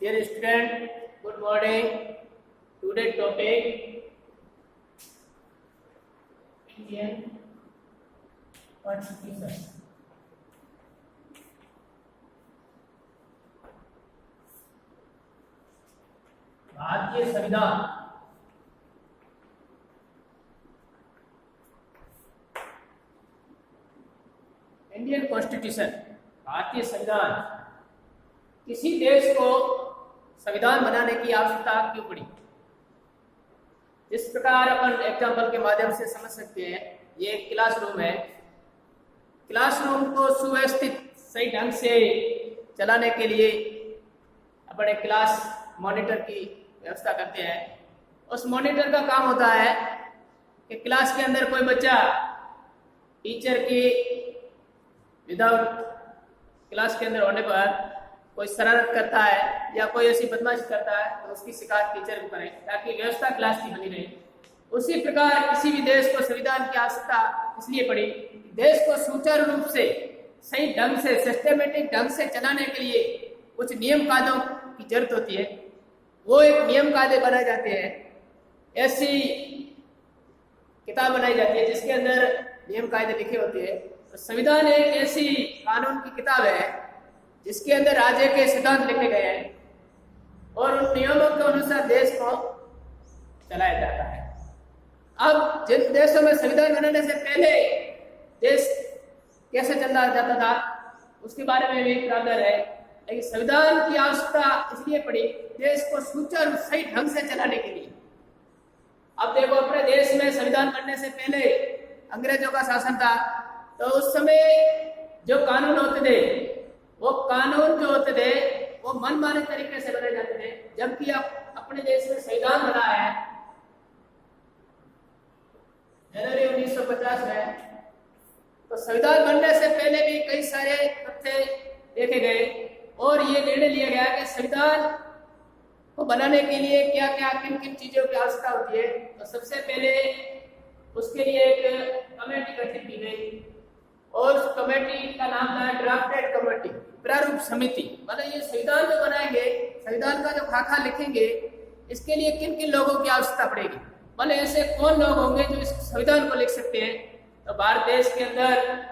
Dear student, good morning. Today topic Indian Constitution. भारतीय संविधान Indian constitution भारतीय संविधान। किसी देश को संविधान बनाने की आवश्यकता क्यों पड़ी? जिस प्रकार अपन एग्जाम्पल के माध्यम से समझ सकते हैं, ये एक क्लासरूम है। क्लासरूम को सुव्यवस्थित सही ढंग से चलाने के लिए अपन एक क्लास मॉनिटर की व्यवस्था करते हैं। उस मॉनिटर का काम होता है कि क्लास के अंदर कोई बच्चा टीचर की विदाउट क्लास के अंदर होने पर कोई शरारत करता है या कोई ऐसी बदमाशी करता है तो उसकी शिकायत टीचर को करें, ताकि व्यवस्था क्लास की बनी रहे। उसी प्रकार किसी भी देश को संविधान की आवश्यकता इसलिए पड़ी, देश को सुचारू रूप से सही ढंग से सिस्टमेटिक ढंग से चलाने के लिए कुछ नियम कायदों की जरूरत होती है। वो एक नियम कायदे बनाए जाते हैं, ऐसी किताब बनाई जाती है जिसके अंदर नियम कायदे लिखे होते हैं। तो संविधान एक ऐसी कानून की किताब है जिसके अंदर राज्य के सिद्धांत लिखे गए हैं और उन नियमों के अनुसार देश को चलाया जाता है। अब जिन देशों में संविधान बनाने से पहले देश कैसे चला जाता था उसके बारे में भी प्रावधान है, लेकिन संविधान की आवश्यकता इसलिए पड़ी देश को सुचारू सही ढंग से चलाने के लिए। अब देखो, अपने देश में संविधान बनने से पहले अंग्रेजों का शासन था, तो उस समय जो कानून होते थे वो कानून जो होते थे वो मनमाने तरीके से बनाए जाते थे। जबकि अब अपने देश में संविधान बना है जनवरी 1950 में, तो संविधान बनने से पहले भी कई सारे तथ्य देखे गए और ये निर्णय लिया गया कि संविधान को बनाने के लिए क्या क्या किन किन चीजों की आवश्यकता होती है। तो सबसे पहले उसके लिए एक कमेटी गठित की गई और उस कमेटी का नाम था ड्राफ्टेड कमेटी, प्रारूप समिति। मतलब ये संविधान जो बनाएंगे, संविधान का जो खाका लिखेंगे, इसके लिए किन किन लोगों की आवश्यकता पड़ेगी, मतलब ऐसे कौन लोग होंगे जो इस संविधान को लिख सकते हैं। तो भारत देश के अंदर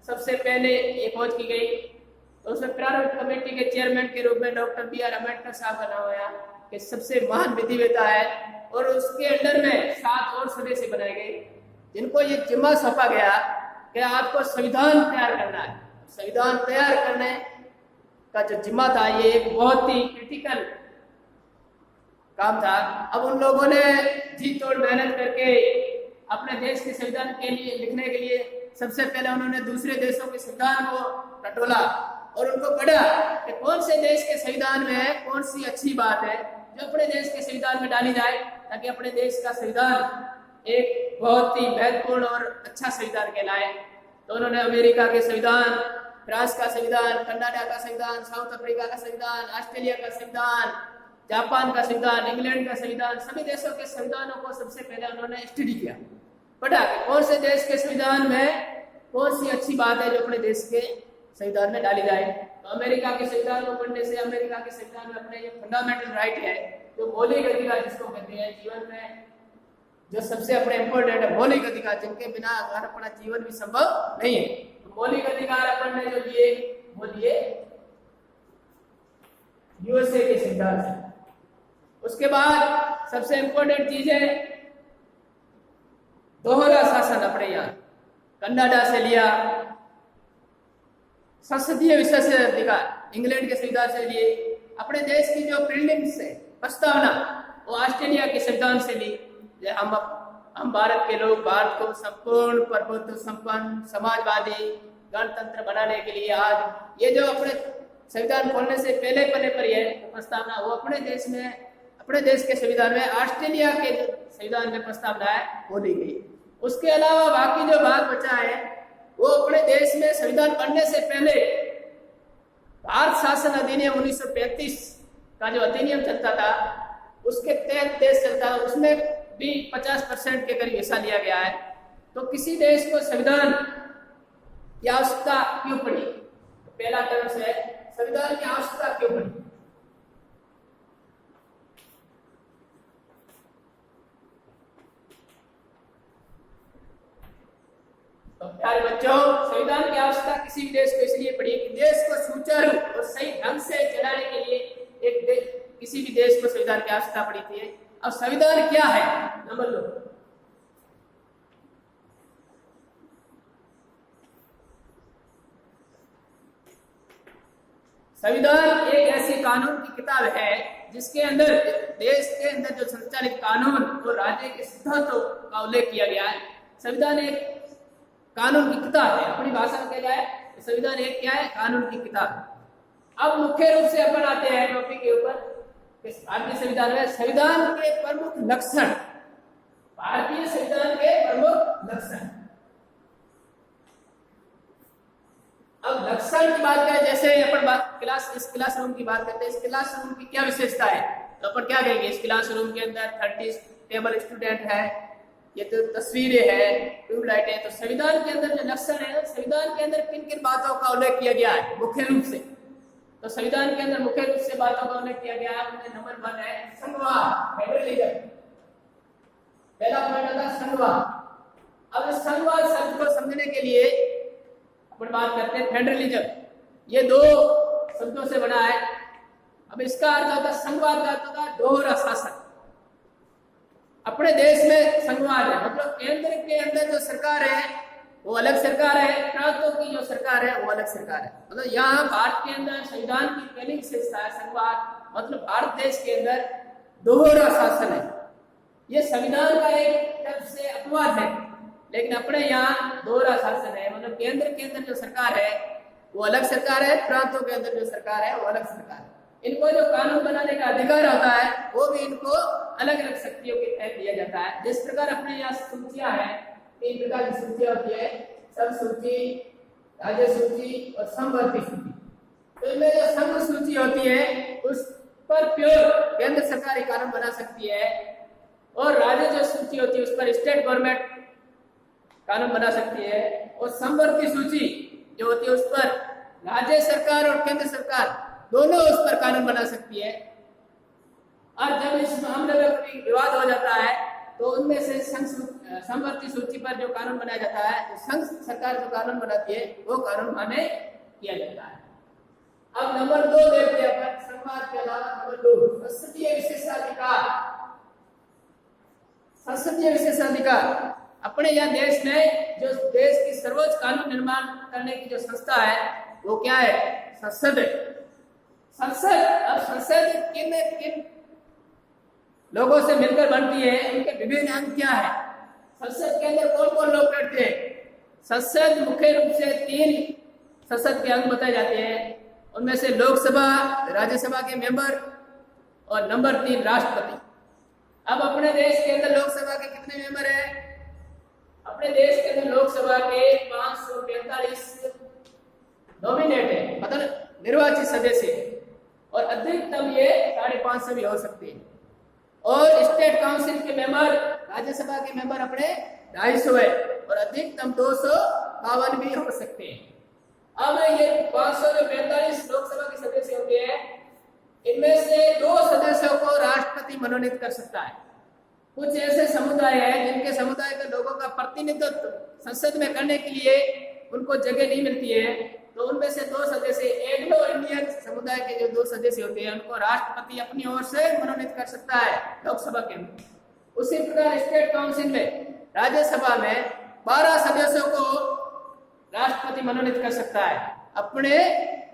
सबसे पहले ये खोज की गई, तो उसमें प्रारूप कमेटी के चेयरमैन के रूप में डॉक्टर बी.आर. अम्बेडकर साहब का नाम आया कि सबसे महान विधिवेता है, और उसके अंडर में 7 और सदस्य बनाए गए जिनको ये जिम्मा सौंपा गया कि आपको संविधान तैयार करना है। संविधान तैयार करने का जो जिम्मा था ये एक बहुत ही क्रिटिकल काम था। अब उन लोगों ने जी तोड़ मेहनत करके अपने देश के संविधान के लिए लिखने के लिए सबसे पहले उन्होंने दूसरे देशों के संविधान को टटोला और उनको पढ़ा कि कौन से देश के संविधान में कौन सी अच्छी बात है जो अपने देश के संविधान में डाली जाए, ताकि अपने देश का संविधान एक बहुत ही महत्वपूर्ण और अच्छा संविधान कहलाए। तो उन्होंने अमेरिका के संविधान, फ्रांस का संविधान, कनाडा का संविधान, साउथ अफ्रीका का संविधान, ऑस्ट्रेलिया का संविधान, जापान का संविधान, इंग्लैंड का संविधान, सभी देशों के संविधानों को सबसे पहले उन्होंने स्टडी किया, पढ़ा कि कौन से देश के संविधान में कौन सी अच्छी बात है जो अपने देश के संविधान में डाली जाए। तो अमेरिका के संविधान को पढ़ने से अमेरिका के संविधान में अपने जो फंडामेंटल राइट है, जो मौलिक अधिकार जिसको कहते हैं, जीवन में जो सबसे अपने इम्पोर्टेंट है मौलिक अधिकार, जिनके बिना अगर अपना जीवन भी संभव नहीं है, तो मौलिक अधिकार अपन ने जो लिए वो लिए यूएसए के संविधान से। उसके बाद सबसे इम्पोर्टेंट चीज है दोहरा शासन, अपने यहाँ कनाडा से लिया, संसदीय विशेष अधिकार इंग्लैंड के संविधान से लिए, अपने देश की जो प्रीलिम्स है प्रस्तावना वो ऑस्ट्रेलिया के संविधान से ली। हम भारत के लोग भारत को संपूर्ण प्रभुत्व संपन्न समाजवादी गणतंत्र बनाने के लिए आज ये जो अपने संविधान खोलने से पहले पन्ने पर है तो प्रस्तावना वो अपने देश में, अपने देश के संविधान में ऑस्ट्रेलिया के संविधान में प्रस्तावना है वो ली गई। उसके अलावा बाकी जो भाग बचा है वो अपने देश में संविधान बनने से पहले भारत शासन अधिनियम 1935 का जो अधिनियम चलता था उसके तहत देश चलता है, उसमें भी 50% के करीब हिस्सा लिया गया है। तो किसी देश को संविधान की आवश्यकता क्यों पड़ी? पहला टर्म है संविधान की आवश्यकता क्यों पड़ी। देश को संविधान की आवश्यकता पड़ी थी। अब संविधान क्या है, नंबर 2, संविधान एक ऐसी कानून की किताब है जिसके अंदर देश के अंदर जो संचालित कानून और राज्य के सिद्धांतों का उल्लेख किया गया है। संविधान एक कानून की किताब है, अपनी भाषा में कहा जाए संविधान एक क्या है, कानून की किताब। अब मुख्य रूप से अपन आते हैं टॉपिक के ऊपर, भारतीय संविधान में संविधान के प्रमुख लक्षण, भारतीय संविधान के प्रमुख लक्षण। अब लक्षण की बात करें, जैसे अपन इस क्लासरूम की बात करते हैं, इस क्लासरूम की क्या विशेषता है, तो अपन क्या कहेंगे, इस क्लासरूम के अंदर 30 टेबल स्टूडेंट है, ये तो तस्वीरें हैं, ट्यूबलाइट है। तो संविधान के अंदर जो लक्षण है, संविधान के अंदर किन किन बातों का उल्लेख किया गया है मुख्य रूप से, तो संविधान के अंदर मुख्य रूप से बातों का उल्लेख किया गया है। उनमें नंबर 1 है संघवाद, फेडरलिज्म। पहला पॉइंट आता है संघवाद। अब इस संघवाद शब्द को समझने के लिए अपन बात करते हैं फेडरलिज्म, ये 2 शब्दों से बना है। अब इसका अर्थ होता है, संघवाद का अर्थ होता है दोहरा शासन। अपने देश में संघवाद है, मतलब केंद्र के अंदर जो सरकार है वो अलग सरकार है, प्रांतों की जो सरकार है वो अलग सरकार है। मतलब यहाँ भारत के अंदर संविधान की पहली विशेषता है संघवाद, मतलब भारत देश के अंदर दोहरा शासन है। ये संविधान का एक तरफ से अपवाद है, लेकिन अपने यहाँ दोहरा शासन है, मतलब केंद्र के अंदर जो सरकार है वो अलग सरकार है, प्रांतों के अंदर जो सरकार है वो अलग सरकार है। इनको जो कानून बनाने का अधिकार होता है वो भी इनको अलग अलग शक्तियों के तहत दिया जाता है। जिस प्रकार अपने यहाँ सूचियां हैं, 3 प्रकार की सूचियां होती है, सब सूची, राज्य सूची और समवर्ती सूची। तो इनमें जो संघ सूची होती है उस पर प्योर केंद्र सरकार कानून बना सकती है, और राज्य जो सूची होती है उस पर स्टेट गवर्नमेंट कानून बना सकती है, और समवर्ती सूची जो होती है उस पर राज्य सरकार और केंद्र सरकार दोनों उस पर कानून बना सकती है। और जब इस मामले में कोई विवाद हो जाता है तो उनमें से समवर्ती सूची पर जो कानून बनाया जाता है, तो संघ सरकार जो कानून बनाती है वो कानून मान्य किया जाता है। अब नंबर 2 देखते हैं अपन, संघवाद के अलावा नंबर 2 संसदीय विशेषाधिकार। संसदीय विशेषाधिकार अपने यहाँ देश में जो देश की सर्वोच्च कानून निर्माण करने की जो संस्था है वो क्या है, संसद है। संसद, अब संसद किन किन लोगों से मिलकर बनती है, उनके विभिन्न अंग क्या है, संसद के अंदर कौन कौन लोग बैठते हैं। संसद मुख्य रूप से 3 संसद के अंग बताए जाते हैं, उनमें से लोकसभा, राज्यसभा के मेंबर और नंबर 3 राष्ट्रपति। अब अपने देश के अंदर लोकसभा के कितने मेंबर हैं, अपने देश के अंदर लोकसभा के 543 नॉमिनेट है, मतलब निर्वाचित सदस्य, और अधिकतम ये 550 भी हो सकते हैं। और स्टेट काउंसिल के मेंबर, राज्यसभा के मेंबर अपने 250 है, और अधिकतम 252 भी हो सकते हैं। अब ये 545 लोकसभा के सदस्य होते हैं, इनमें से 2 सदस्यों को राष्ट्रपति मनोनीत कर सकता है। कुछ ऐसे समुदाय हैं जिनके समुदाय के लोगों का प्रतिनिधित्व संसद में करने के लिए उनको जगह नहीं मिलती है, तो उनमें से 2 सदस्य, एंग्लो इंडियन समुदाय के जो 2 सदस्य होते हैं उनको राष्ट्रपति अपनी ओर से मनोनीत कर सकता है लोकसभा के अंदर। उसी प्रकार स्टेट काउंसिल में, राज्यसभा में 12 सदस्यों को राष्ट्रपति मनोनीत कर सकता है अपने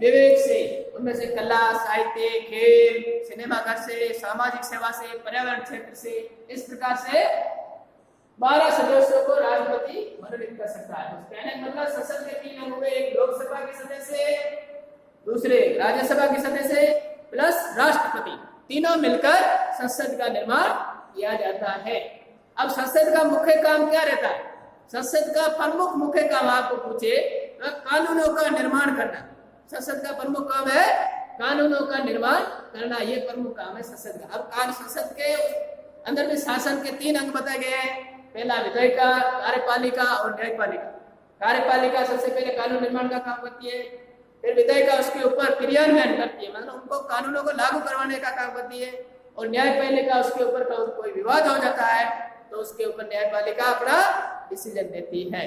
विवेक से। उनमें से कला, साहित्य, खेल, सिनेमाघर से, सामाजिक सेवा से, पर्यावरण क्षेत्र से, इस प्रकार से 12 सदस्यों को राष्ट्रपति मनोनीत कर सकता है। कहने का मतलब संसद के 3 अंग हुए, एक लोकसभा के सदस्य, दूसरे राज्यसभा के सदस्य प्लस राष्ट्रपति, तीनों मिलकर संसद का निर्माण किया जाता है। अब संसद का मुख्य काम क्या रहता है, संसद का प्रमुख मुख्य काम आपको पूछे तो कानूनों का निर्माण करना। संसद का प्रमुख काम है कानूनों का निर्माण करना, ये प्रमुख काम है संसद का। अब संसद के अंदर में शासन के 3 अंग बताए गए हैं, पहला विधायिका, कार्यपालिका और न्यायपालिका। कार्यपालिका सबसे पहले कानून निर्माण का काम करती है, फिर विधायिका उसके ऊपर क्रियान्वयन करती है, मतलब उनको कानूनों को लागू करवाने का काम करती है, और न्यायपालिका उसके ऊपर कोई विवाद हो जाता है तो उसके ऊपर न्यायपालिका अपना डिसीजन देती है।